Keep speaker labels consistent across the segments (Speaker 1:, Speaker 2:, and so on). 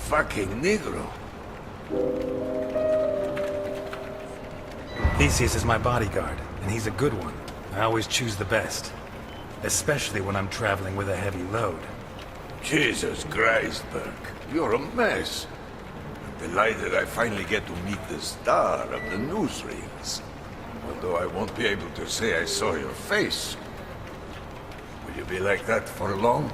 Speaker 1: fucking Negro.
Speaker 2: Theseus is my bodyguard, and he's a good one. I always choose the best. Especially when I'm traveling with a heavy load.
Speaker 1: Jesus Christ, Burke. You're a mess. I'm delighted I finally get to meet the star of the newsreels. Although I won't be able to say I saw your face. Will you be like that for long?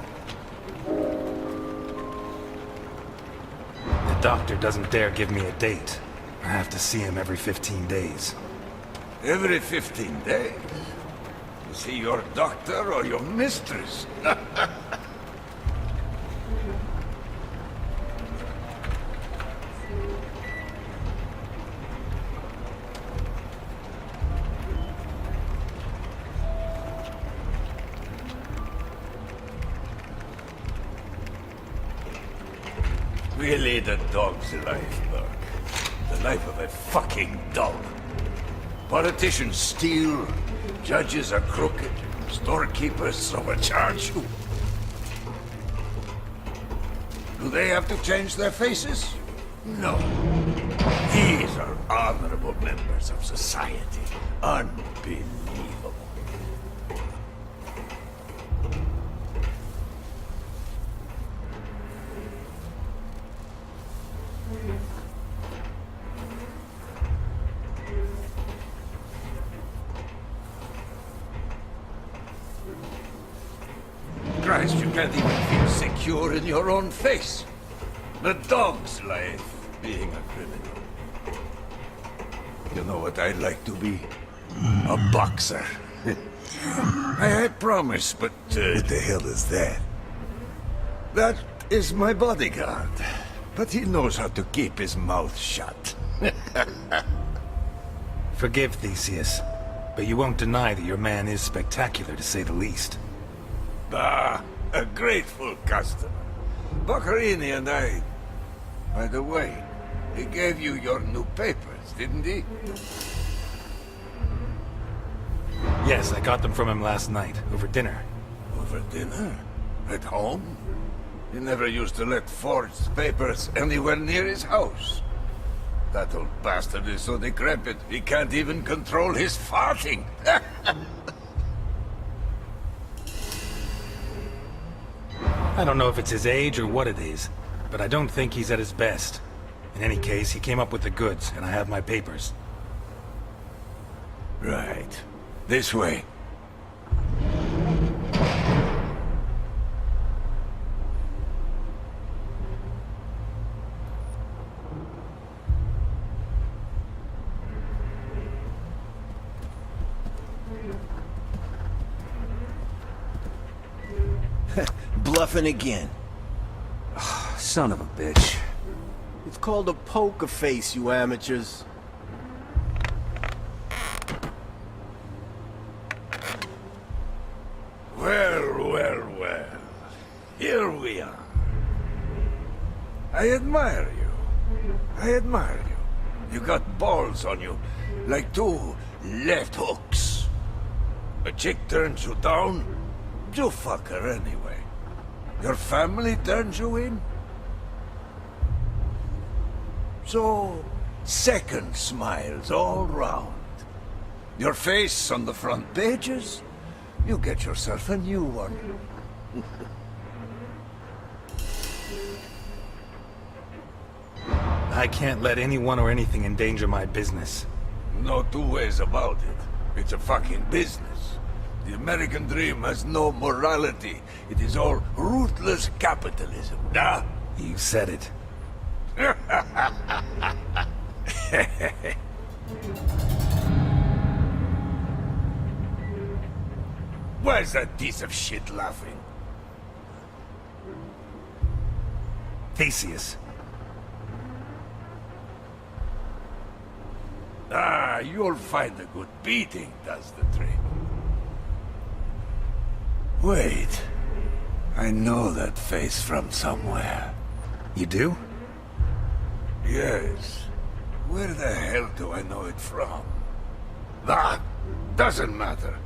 Speaker 2: The doctor doesn't dare give me a date. I have to see him every 15 days.
Speaker 1: Every 15 days? Is he your doctor or your mistress? Really the dog's life, Burke. The life of a fucking dog. Politicians steal, judges are crooked, storekeepers overcharge you. Do they have to change their faces? No. These are honorable members of society. Unbelievable. Christ, you can't even feel secure in your own face. The dog's life, being a criminal. You know what I'd like to be? A boxer. I promise, but... what the hell is that? That is my bodyguard. But he knows how to keep his mouth shut.
Speaker 2: Forgive Theseus, but you won't deny that your man is spectacular, to say the least.
Speaker 1: Ah, a grateful customer. Boccherini and I... By the way, he gave you your new papers, didn't he?
Speaker 2: Yes, I got them from him last night, over dinner.
Speaker 1: Over dinner? At home? He never used to let forged papers anywhere near his house. That old bastard is so decrepit, he can't even control his farting.
Speaker 2: I don't know if it's his age or what it is, but I don't think he's at his best. In any case, he came up with the goods, and I have my papers.
Speaker 1: Right. This way.
Speaker 3: Bluffing again.
Speaker 4: Son of a bitch.
Speaker 3: It's called a poker face, you amateurs.
Speaker 1: Well, well, well. Here we are. I admire you. I admire you. You got balls on you, like two left hooks. A chick turns you down, you fuck her anyway. Your family turns you in? So, second smiles all round. Your face on the front pages? You get yourself a new one.
Speaker 2: I can't let anyone or anything endanger my business.
Speaker 1: No two ways about it. It's a fucking business. The American dream has no morality. It is all ruthless capitalism. Ah?
Speaker 2: You said it.
Speaker 1: Why is that piece of shit laughing?
Speaker 2: Theseus.
Speaker 1: Ah, you'll find a good beating does the trick. Wait. I know that face from somewhere.
Speaker 2: You do?
Speaker 1: Yes. Where the hell do I know it from? Ah, doesn't matter.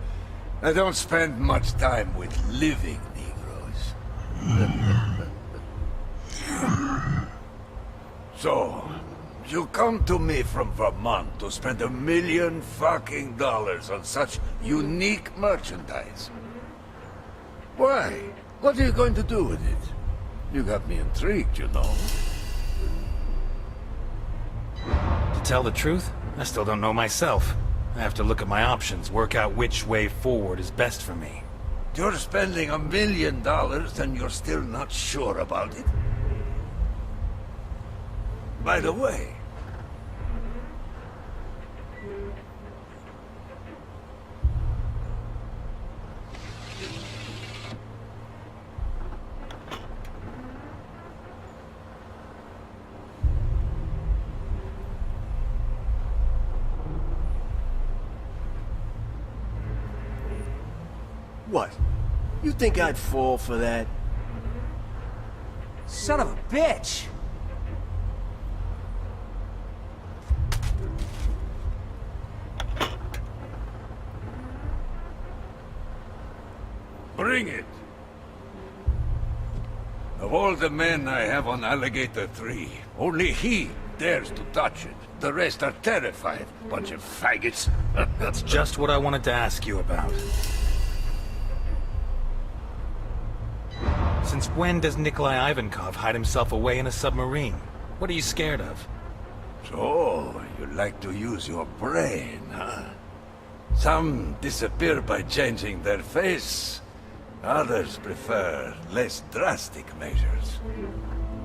Speaker 1: I don't spend much time with living Negroes. So, you come to me from Vermont to spend $1 million fucking dollars on such unique merchandise. Why? What are you going to do with it? You got me intrigued, you know.
Speaker 2: To tell the truth, I still don't know myself. I have to look at my options, work out which way forward is best for me.
Speaker 1: You're spending $1 million and you're still not sure about it? By the way,
Speaker 3: What? You think I'd fall for that?
Speaker 4: Son of a bitch!
Speaker 1: bring it. Of all the men I have on Alligator 3, only he dares to touch it. The rest are terrified. Bunch of faggots.
Speaker 2: That's just what I wanted to ask you about. Since when does Nikolai Ivankov hide himself away in a submarine? What are you scared of?
Speaker 1: So, you like to use your brain, huh? Some disappear by changing their face. Others prefer less drastic measures.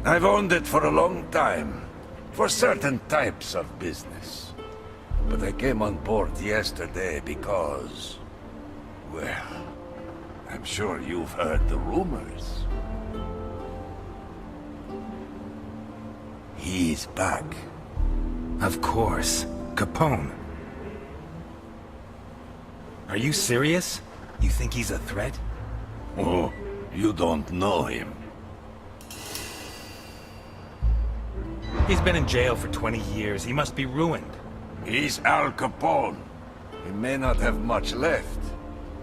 Speaker 1: I've owned it for a long time, for certain types of business. But I came on board yesterday because, well, I'm sure you've heard the rumors. He's back.
Speaker 2: Of course. Capone. Are you serious? You think he's a threat?
Speaker 1: Oh, you don't know him.
Speaker 2: He's been in jail for 20 years. He must be ruined.
Speaker 1: He's Al Capone. He may not have much left,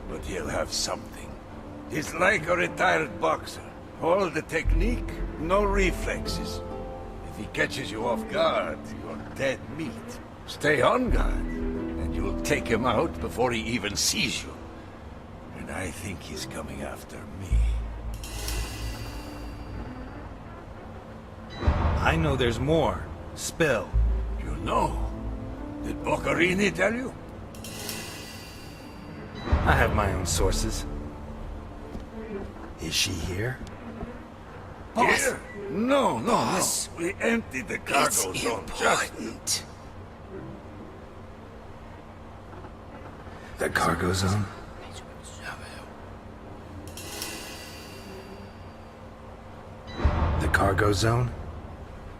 Speaker 1: but he'll have something. He's like a retired boxer. All the technique, no reflexes. If he catches you off guard, you're dead meat. Stay on guard, and you'll take him out before he even sees you. And I think he's coming after me.
Speaker 2: I know there's more. Spill.
Speaker 1: You know? Did Boccarini tell you?
Speaker 2: I have my own sources. Is she here?
Speaker 3: Boss.
Speaker 1: Here? No, no, no. We emptied the cargo
Speaker 3: It's
Speaker 1: zone just...
Speaker 3: important.
Speaker 2: The cargo zone? The cargo zone?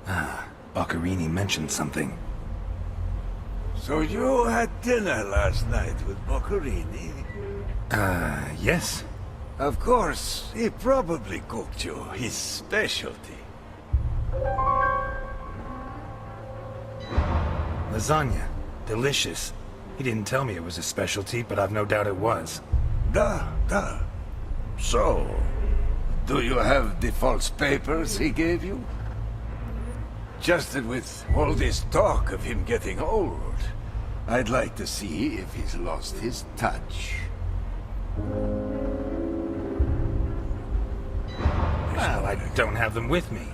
Speaker 2: Ah, Boccarini mentioned something.
Speaker 1: So you had dinner last night with Boccarini?
Speaker 2: Yes.
Speaker 1: Of course, he probably cooked you his specialty.
Speaker 2: Lasagna. Delicious. He didn't tell me it was a specialty, but I've no doubt it was.
Speaker 1: Duh. So, do you have the false papers he gave you? Just that with all this talk of him getting old, I'd like to see if he's lost his touch.
Speaker 2: Well, I don't have them with me.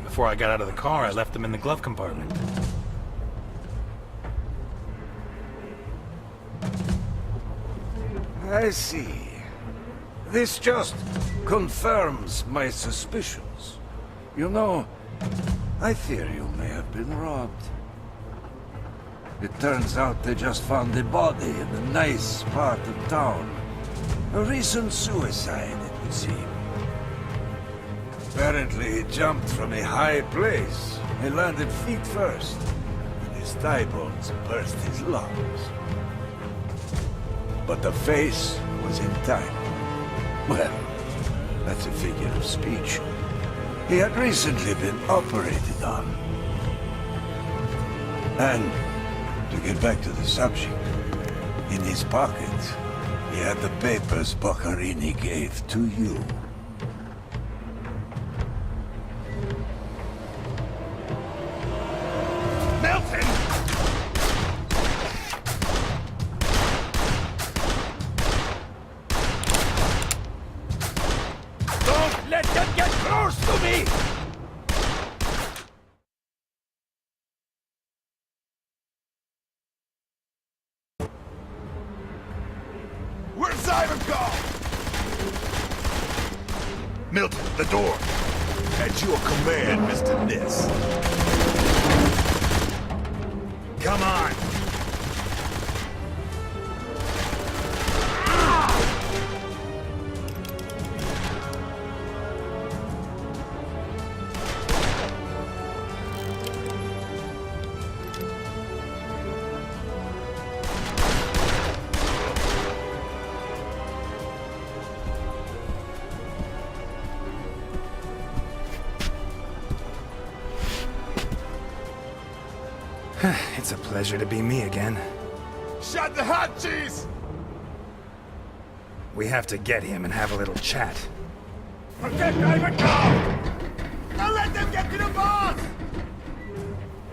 Speaker 2: Before I got out of the car, I left them in the glove compartment.
Speaker 1: I see. This just confirms my suspicions. You know, I fear you may have been robbed. It turns out they just found the body in a nice part of town. A recent suicide, it would seem. Apparently he jumped from a high place. He landed feet first, and his thigh bones burst his lungs. But the face was intact. Well, that's a figure of speech. He had recently been operated on. And, to get back to the subject, in his pocket, he had the papers Boccarini gave to you. close to me! Where's Ivankov? Milton, the door. At your command, Mr. Ness.
Speaker 2: Come on! It's a pleasure to be me again.
Speaker 1: Shut the hot cheese!
Speaker 2: We have to get him and have a little chat.
Speaker 1: Protect Ivankov! Don't let them get to the boss!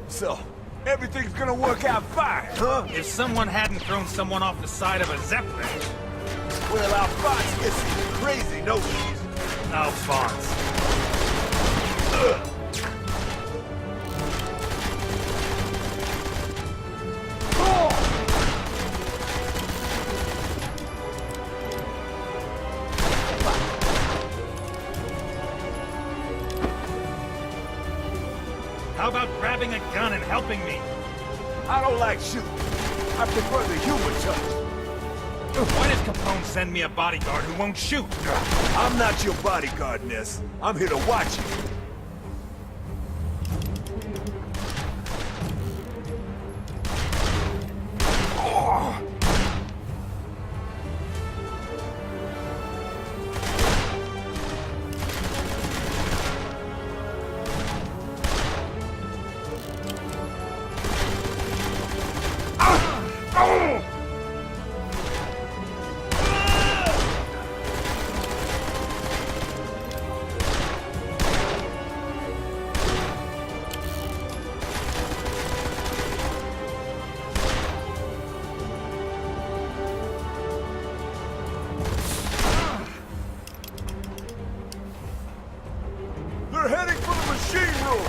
Speaker 1: So, everything's gonna work out fine, huh?
Speaker 2: If someone hadn't thrown someone off the side of a Zeppelin...
Speaker 1: Well, our boss gets some crazy notions.
Speaker 2: Alphonse. How about grabbing a gun and helping me?
Speaker 1: I don't like shooting. I prefer the human touch.
Speaker 2: Why does Capone send me a bodyguard who won't shoot?
Speaker 1: I'm not your bodyguard, Ness. I'm here to watch you. They're heading for the machine room!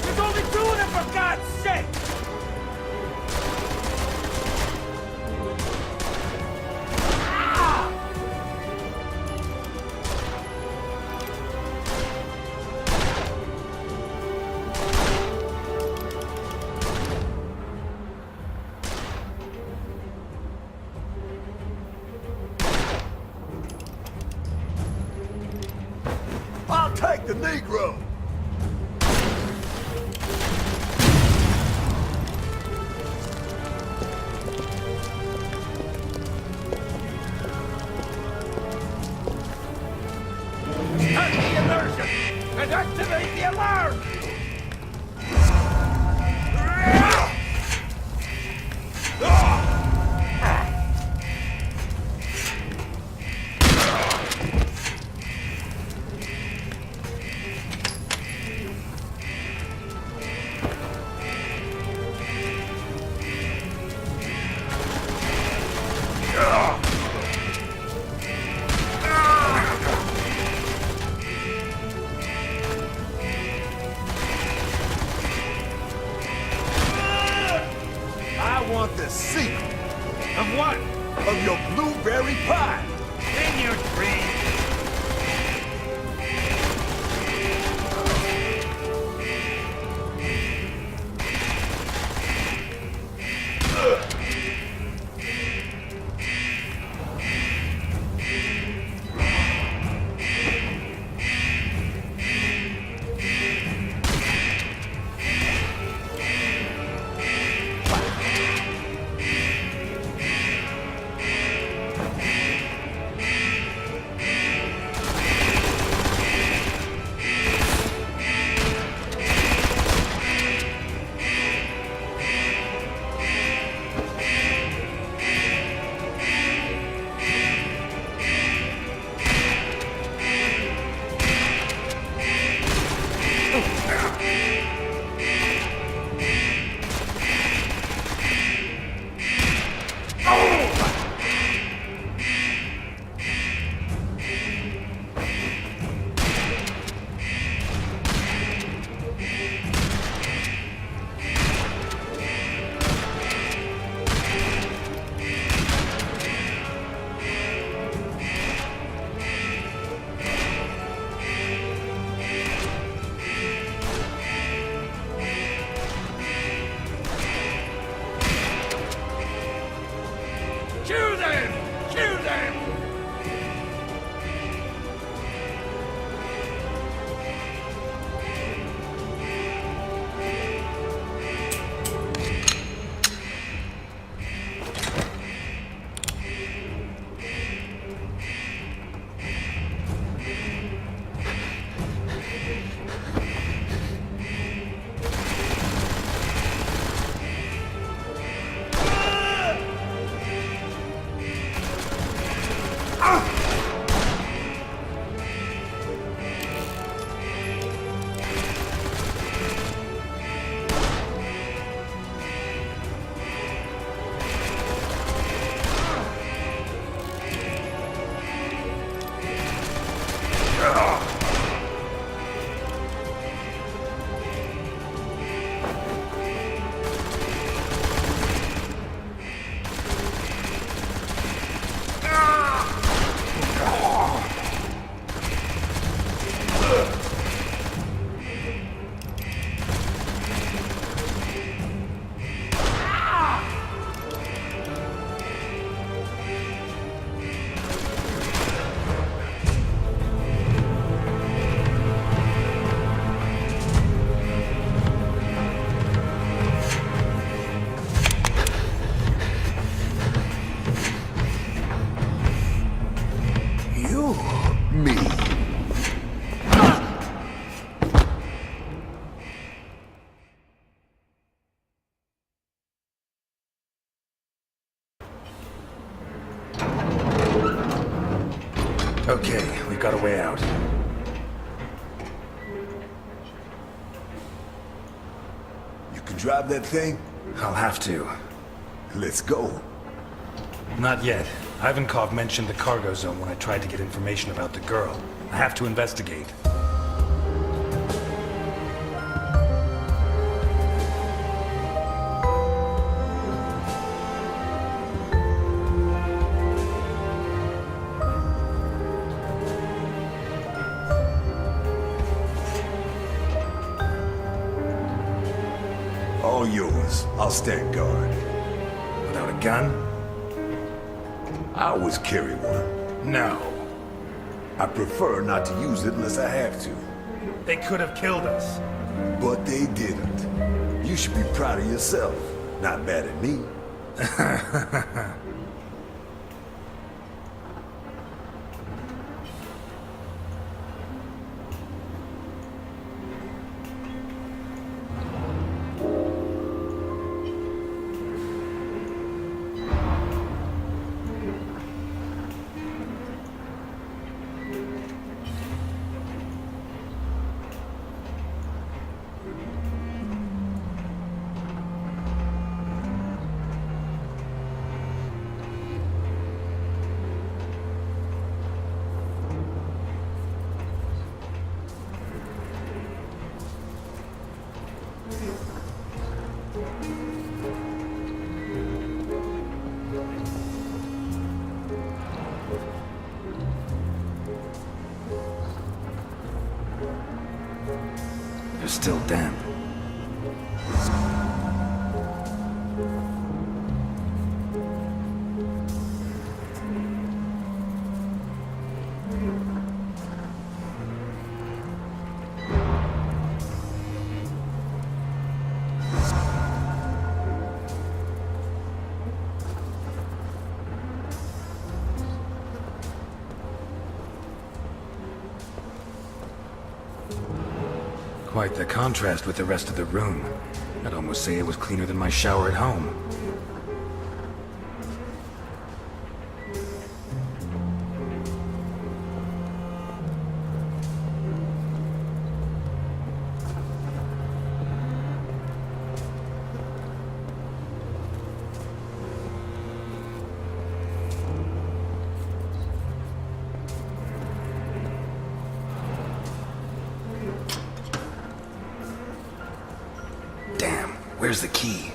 Speaker 1: There's only two of them, for God's sake! I'll take the Negro! Start the immersion! And activate the alarm! I want the secret
Speaker 2: Of what?
Speaker 1: of your blueberry pie!
Speaker 2: In your dreams. Okay, we've got a way out.
Speaker 1: You can drive that thing?
Speaker 2: I'll have to.
Speaker 1: Let's go.
Speaker 2: Not yet. Ivankov mentioned the cargo zone when I tried to get information about the girl. I have to investigate.
Speaker 1: All yours. I'll stand guard.
Speaker 2: Without a gun?
Speaker 1: I always carry one.
Speaker 2: No.
Speaker 1: I prefer not to use it unless I have to.
Speaker 2: They could have killed us.
Speaker 1: But they didn't. You should be proud of yourself. Not bad at me.
Speaker 2: They're still damp. Quite the contrast with the rest of the room. I'd almost say it was cleaner than my shower at home. Damn, where's the key?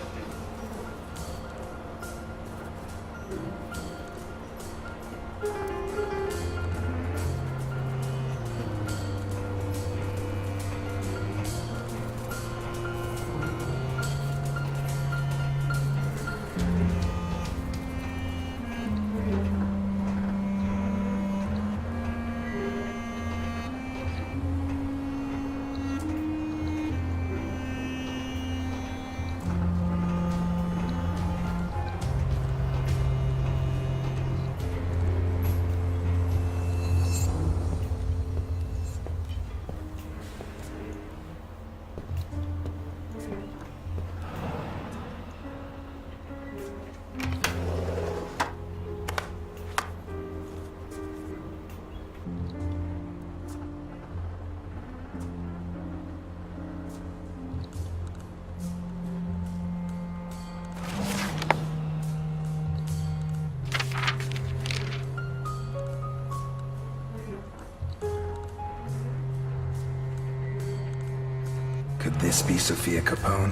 Speaker 2: Could this be Sophia Capone?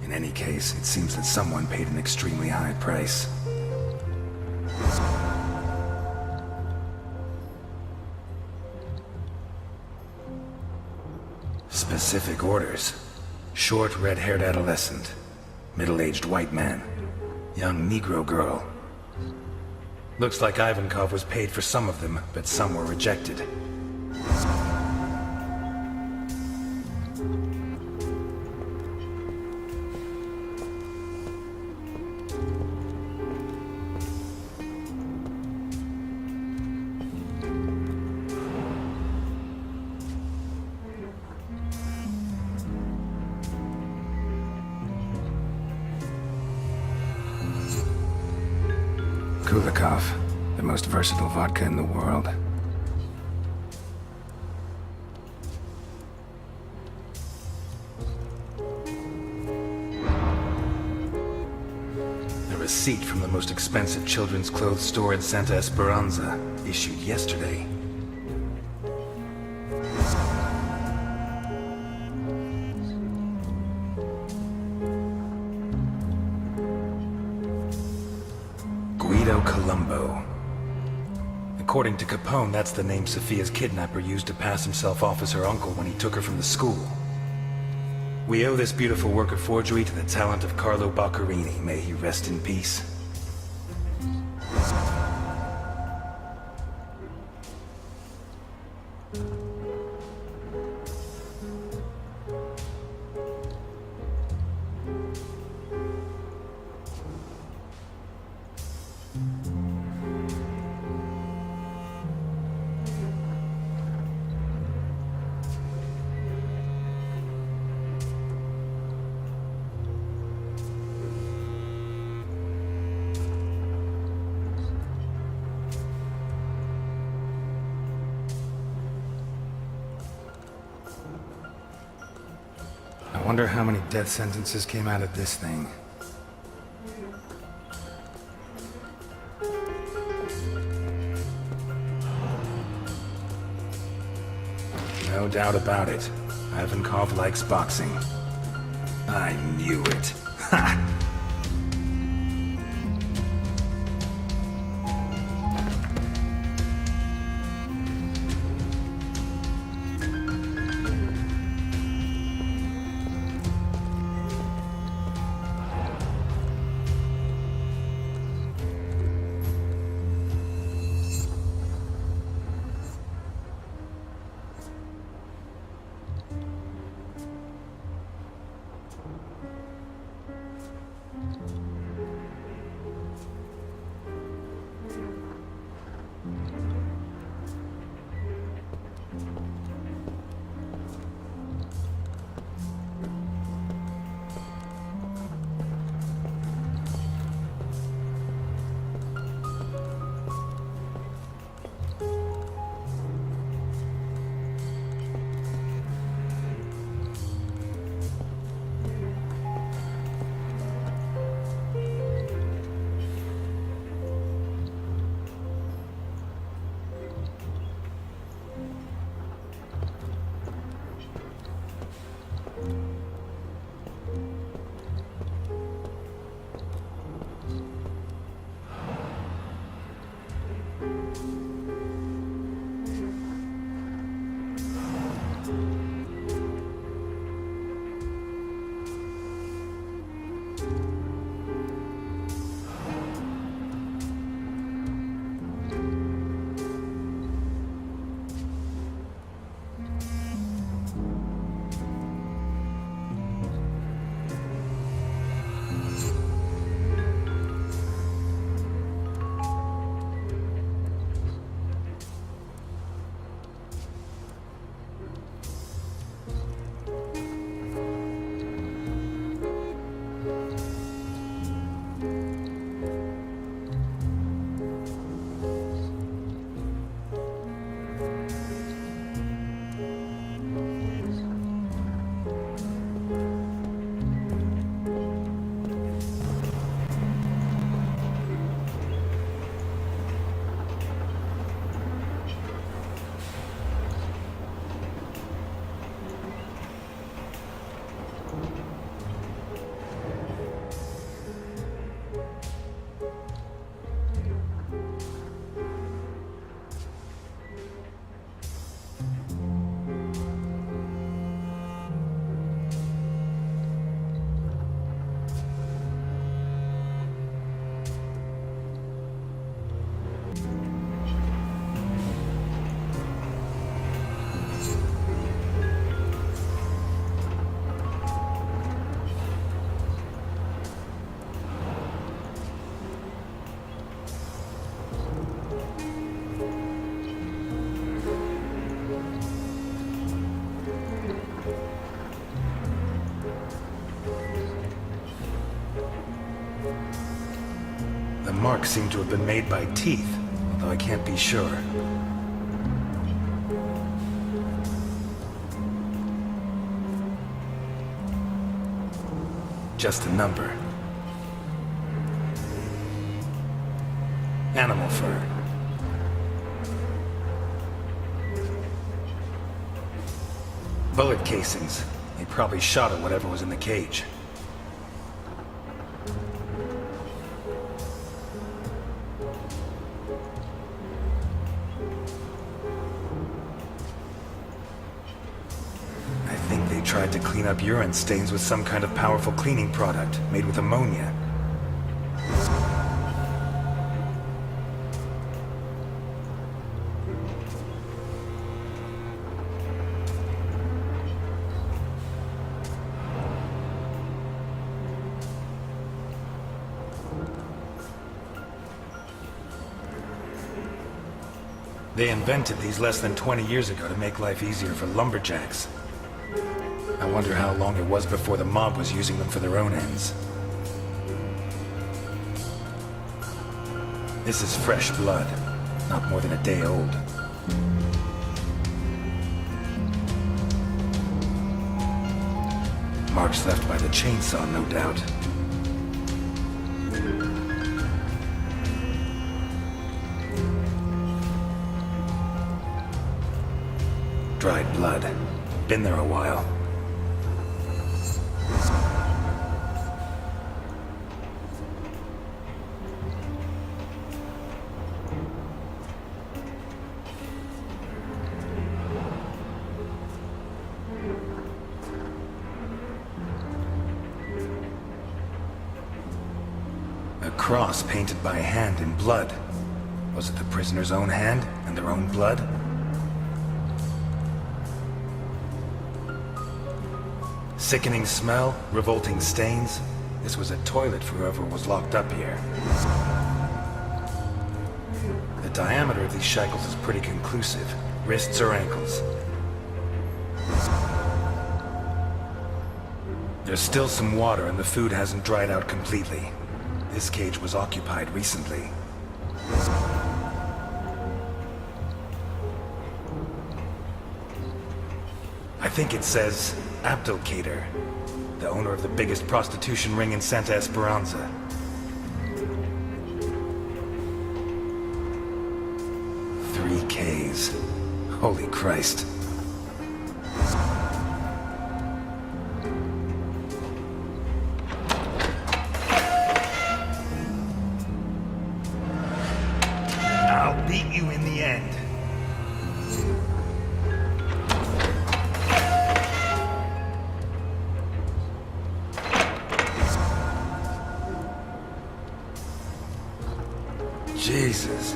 Speaker 2: In any case, it seems that someone paid an extremely high price. Specific orders. Short, red-haired adolescent. Middle-aged white man. Young Negro girl. Looks like Ivankov was paid for some of them, but some were rejected. Kulikov, the most versatile vodka in the world. receipt from the most expensive children's clothes store in Santa Esperanza, issued yesterday. Guido Colombo. According to Capone, that's the name Sophia's kidnapper used to pass himself off as her uncle when he took her from the school. We owe this beautiful work of forgery to the talent of Carlo Boccherini. May he rest in peace. I wonder how many death sentences came out of this thing. No doubt about it. Ivankov likes boxing. I knew it. Ha! marks seem to have been made by teeth, although I can't be sure. Just a number. Animal fur. Bullet casings. They probably shot at whatever was in the cage. I think they tried to clean up urine stains with some kind of powerful cleaning product made with ammonia. They invented these less than 20 years ago to make life easier for lumberjacks. I wonder how long it was before the mob was using them for their own ends. This is fresh blood, not more than a day old. Marks left by the chainsaw, no doubt. Dried blood. Been there a while. A cross painted by hand in blood. Was it the prisoner's own hand and their own blood? Sickening smell, revolting stains. This was a toilet for whoever was locked up here. The diameter of these shackles is pretty conclusive. Wrists or ankles. There's still some water and the food hasn't dried out completely. This cage was occupied recently. I think it says Abdelkader, the owner of the biggest prostitution ring in Santa Esperanza. Three Ks. Holy Christ. I'll beat you in the end. Jesus.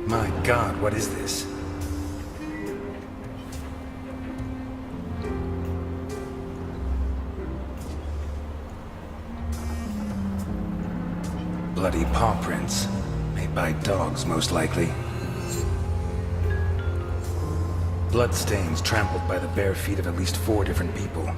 Speaker 2: My God, what is this? Bloody paw prints. Made by dogs, most likely. Blood stains trampled by the bare feet of at least 4 different people.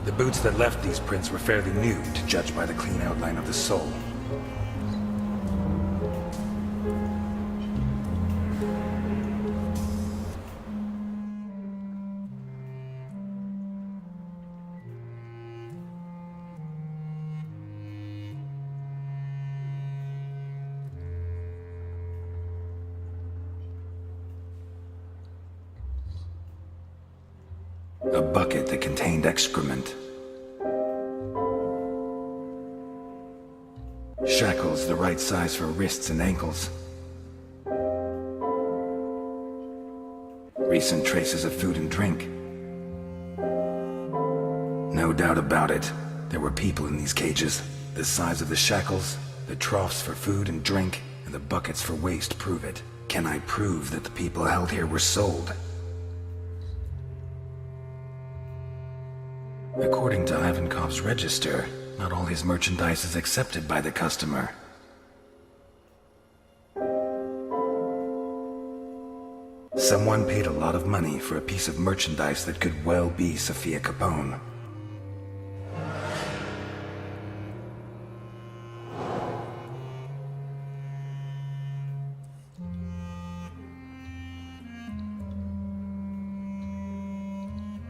Speaker 2: The boots that left these prints were fairly new, to judge by the clean outline of the sole. A bucket that contained excrement. Shackles the right size for wrists and ankles. Recent traces of food and drink. No doubt about it, there were people in these cages. The size of the shackles, the troughs for food and drink, and the buckets for waste prove it. Can I prove that the people held here were sold? According to Ivankov's register, not all his merchandise is accepted by the customer. Someone paid a lot of money for a piece of merchandise that could well be Sophia Capone.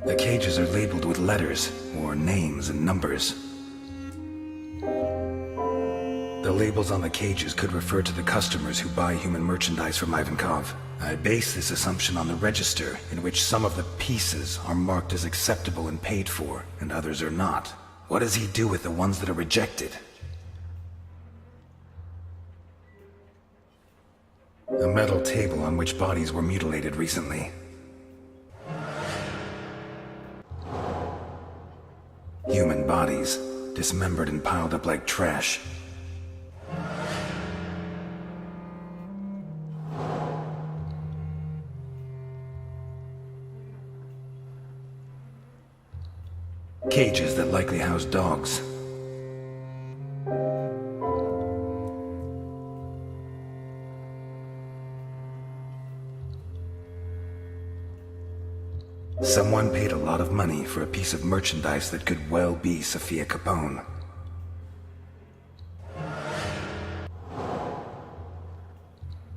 Speaker 2: The cages are labeled with letters, or names and numbers. The labels on the cages could refer to the customers who buy human merchandise from Ivankov. I base this assumption on the register, in which some of the pieces are marked as acceptable and paid for, and others are not. What does he do with the ones that are rejected? A metal table on which bodies were mutilated recently. Human bodies, dismembered and piled up like trash. Cages that likely house dogs. Someone paid a lot of money for a piece of merchandise that could well be Sophia Capone.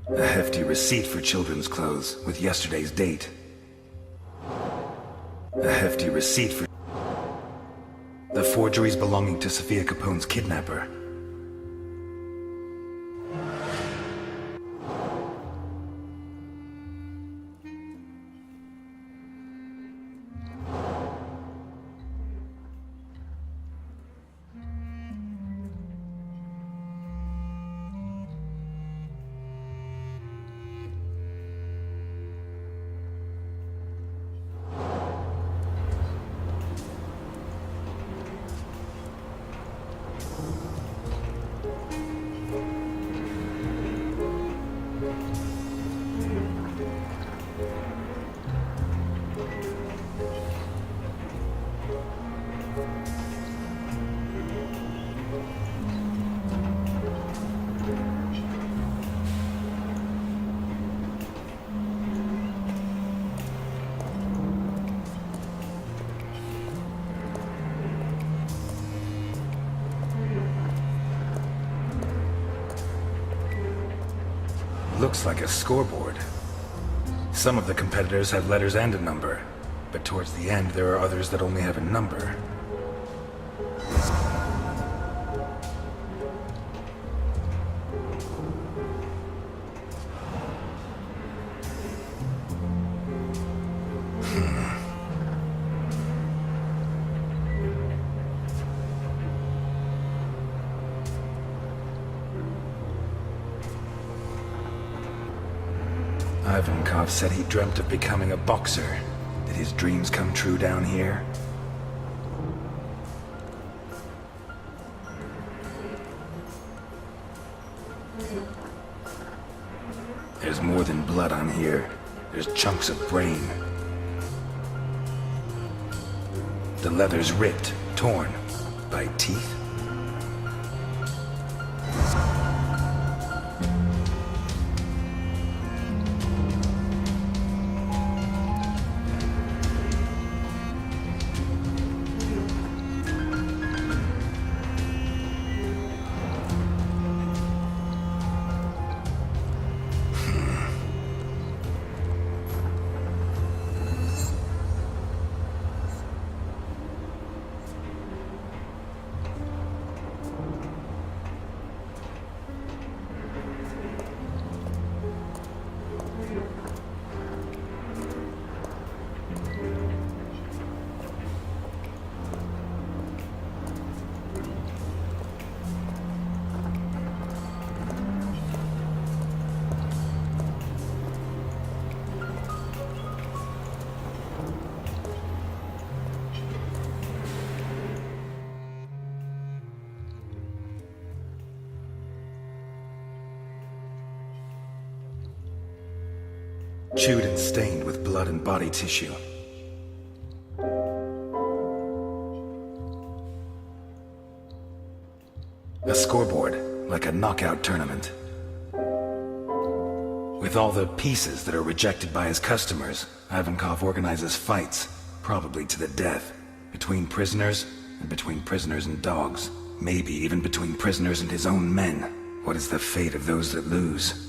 Speaker 2: A hefty receipt for children's clothes with yesterday's date. A hefty receipt for the forgeries belonging to Sophia Capone's kidnapper. Looks like a scoreboard. Some of the competitors have letters and a number, but towards the end there are others that only have a number. Ivankov said he dreamt of becoming a boxer. Did his dreams come true down here? There's more than blood on here. There's chunks of brain. The leather's ripped, torn, by teeth. Chewed and stained with blood and body tissue. A scoreboard, like a knockout tournament. With all the pieces that are rejected by his customers, Ivankov organizes fights, probably to the death, between prisoners and between prisoners and dogs. Maybe even between prisoners and his own men. What is the fate of those that lose?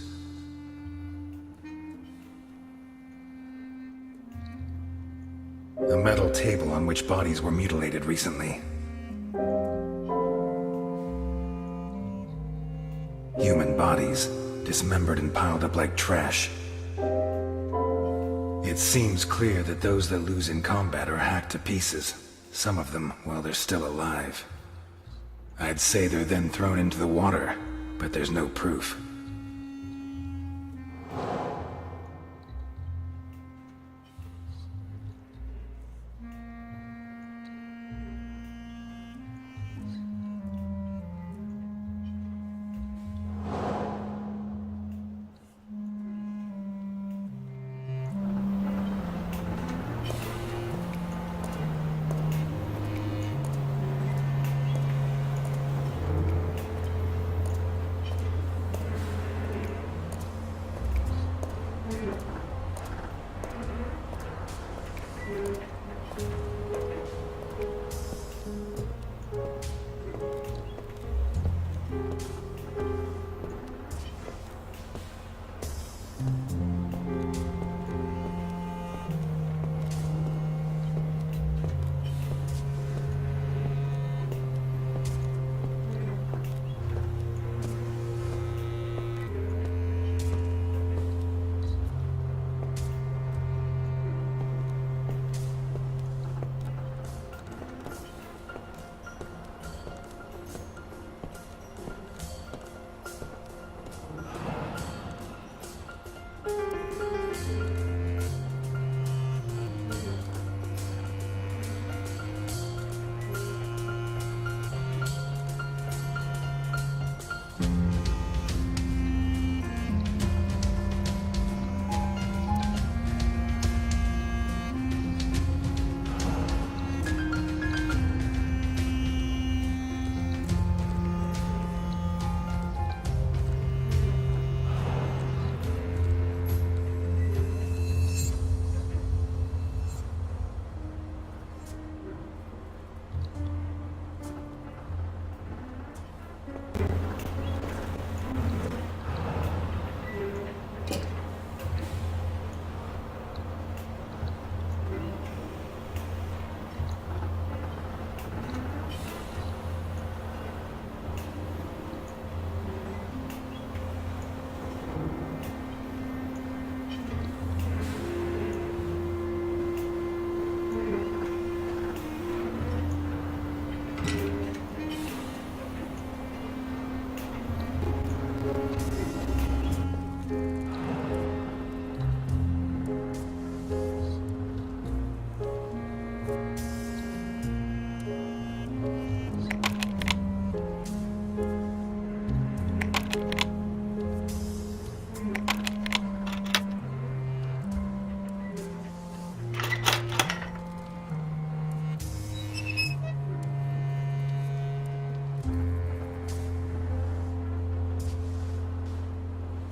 Speaker 2: A metal table on which bodies were mutilated recently. Human bodies, dismembered and piled up like trash. It seems clear that those that lose in combat are hacked to pieces. Some of them while they're still alive. I'd say they're then thrown into the water, but there's no proof.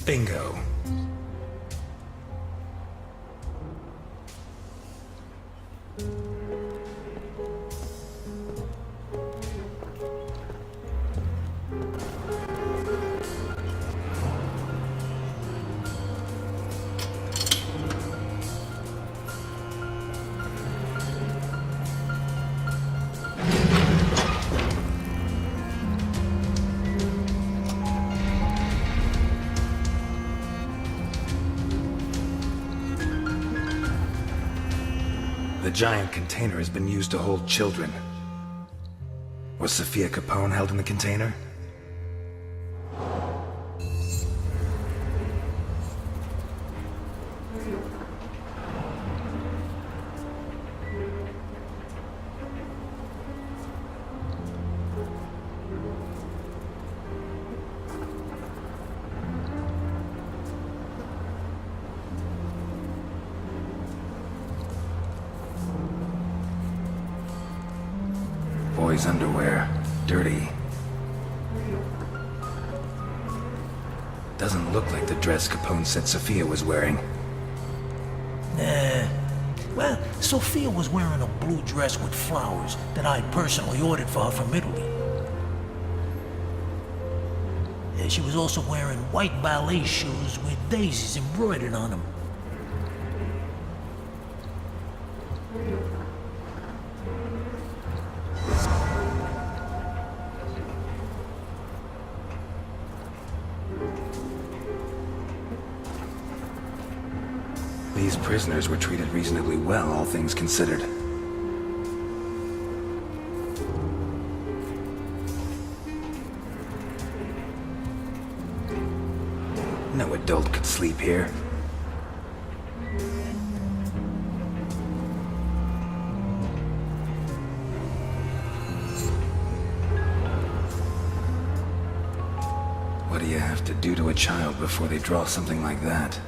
Speaker 2: Bingo. The giant container has been used to hold children. Was Sophia Capone held in the container? Boy's underwear. Dirty. Doesn't look like the dress Capone said Sophia was wearing.
Speaker 5: Nah. Well, Sophia was wearing a blue dress with flowers that I personally ordered for her from Italy. Yeah, she was also wearing white ballet shoes with daisies embroidered on them.
Speaker 2: These prisoners were treated reasonably well, all things considered. No adult could sleep here. What do you have to do to a child before they draw something like that?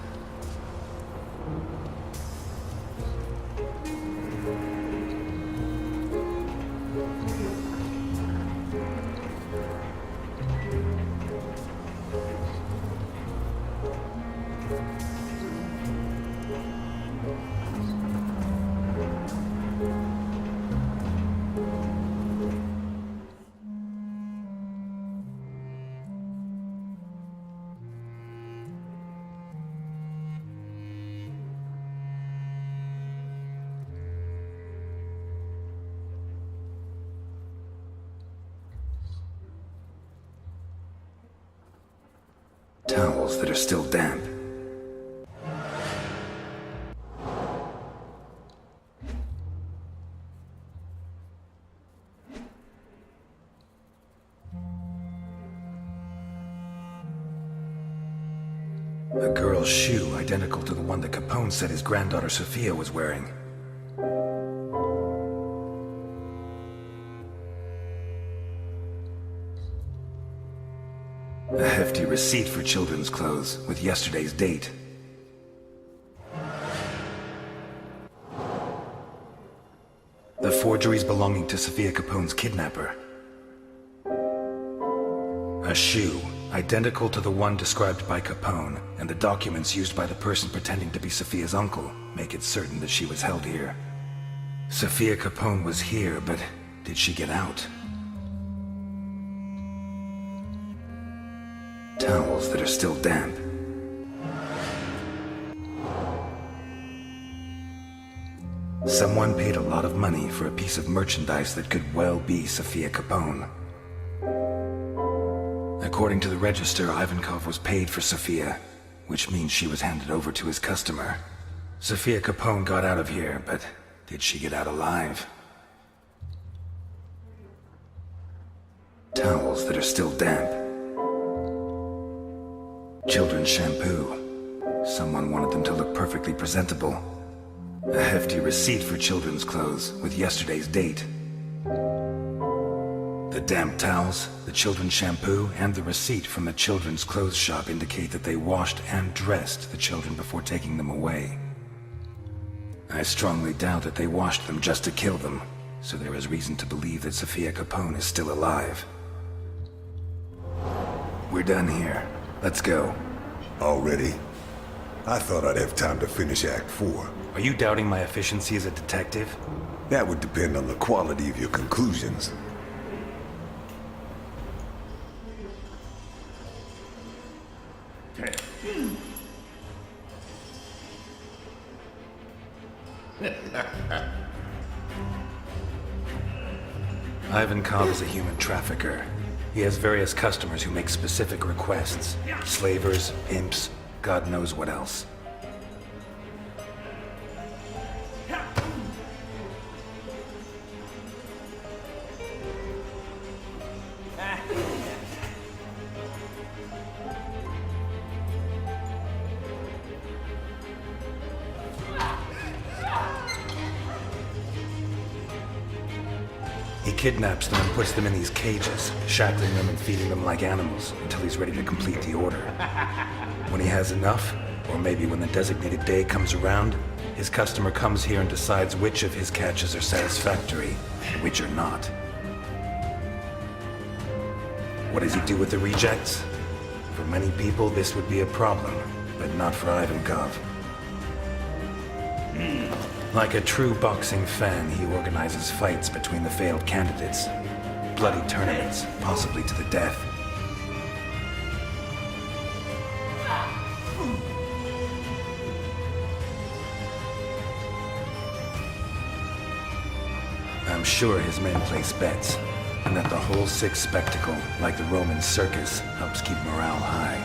Speaker 2: Towels that are still damp. A girl's shoe identical to the one that Capone said his granddaughter Sophia was wearing. A hefty receipt for children's clothes with yesterday's date. The forgeries belonging to Sophia Capone's kidnapper. A shoe identical to the one described by Capone, and the documents used by the person pretending to be Sophia's uncle make it certain that she was held here. Sophia Capone was here, but did she get out? Towels that are still damp. Someone paid a lot of money for a piece of merchandise that could well be Sophia Capone. According to the register, Ivankov was paid for Sophia, which means she was handed over to his customer. Sophia Capone got out of here, but did she get out alive? Towels that are still damp. Children's shampoo. Someone wanted them to look perfectly presentable. A hefty receipt for children's clothes with yesterday's date. The damp towels, the children's shampoo, and the receipt from the children's clothes shop indicate that they washed and dressed the children before taking them away. I strongly doubt that they washed them just to kill them, so there is reason to believe that Sophia Capone is still alive. We're done here. Let's go.
Speaker 6: Already? I thought I'd have time to finish Act 4.
Speaker 2: Are you doubting my efficiency as a detective?
Speaker 6: That would depend on the quality of your conclusions.
Speaker 2: Ivankov is a human trafficker. He has various customers who make specific requests. Slavers, imps, God knows what else. He kidnaps them and puts them in these cages, shackling them and feeding them like animals until he's ready to complete the order. When he has enough, or maybe when the designated day comes around, his customer comes here and decides which of his catches are satisfactory and which are not. What does he do with the rejects? For many people, this would be a problem, but not for Ivankov. Like a true boxing fan, he organizes fights between the failed candidates. Bloody tournaments, possibly to the death. I'm sure his men place bets, and that the whole sick spectacle, like the Roman circus, helps keep morale high.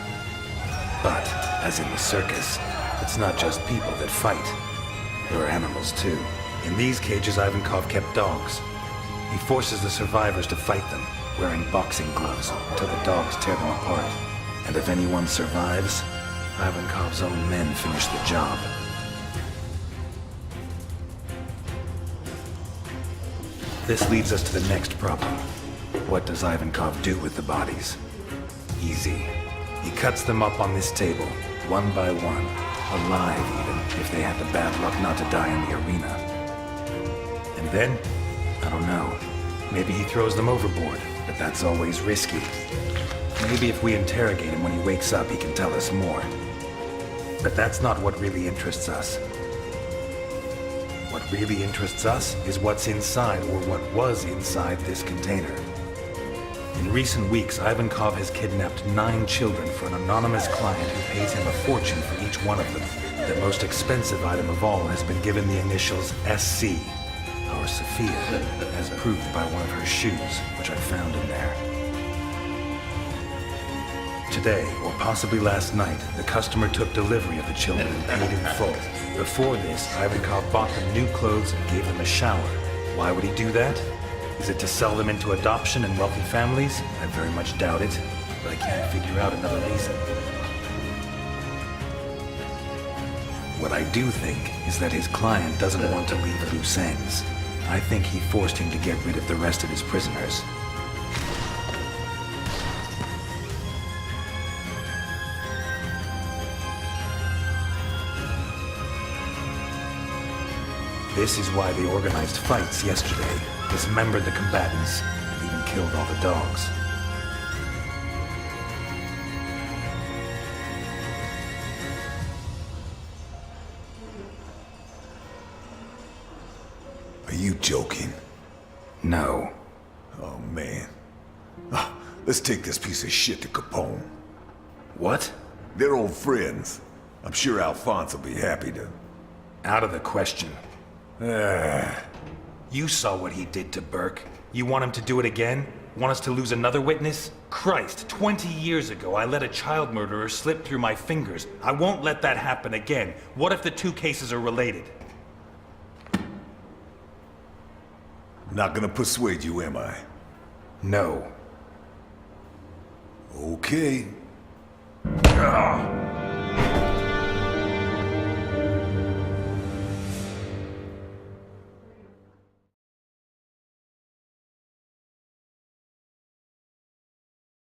Speaker 2: But, as in the circus, it's not just people that fight. There are animals, too. In these cages, Ivankov kept dogs. He forces the survivors to fight them, wearing boxing gloves, until the dogs tear them apart. And if anyone survives, Ivankov's own men finish the job. This leads us to the next problem. What does Ivankov do with the bodies? Easy. He cuts them up on this table, one by one. Alive, even, if they had the bad luck not to die in the arena. And then? I don't know. Maybe he throws them overboard, but that's always risky. Maybe if we interrogate him when he wakes up, he can tell us more. But that's not what really interests us. What really interests us is what's inside, or what was inside this container. In recent weeks, Ivankov has kidnapped 9 children for an anonymous client who pays him a fortune for each one of them. The most expensive item of all has been given the initials SC, our Sophia, as proved by one of her shoes, which I found in there. Today, or possibly last night, the customer took delivery of the children and paid in full. Before this, Ivankov bought them new clothes and gave them a shower. Why would he do that? Is it to sell them into adoption in wealthy families? I very much doubt it, but I can't figure out another reason. What I do think is that his client doesn't want to leave loose ends. I think he forced him to get rid of the rest of his prisoners. This is why they organized fights yesterday, dismembered the combatants, and even killed all the dogs.
Speaker 6: Are you joking?
Speaker 2: No.
Speaker 6: Oh, man. Let's take this piece of shit to Capone.
Speaker 2: What?
Speaker 6: They're old friends. I'm sure Alphonse will be happy to...
Speaker 2: Out of the question. You saw what he did to Burke. You want him to do it again? Want us to lose another witness? Christ, 20 years ago I let a child murderer slip through my fingers. I won't let that happen again. What if the two cases are related?
Speaker 6: Not gonna persuade you, am I?
Speaker 2: No.
Speaker 6: Okay.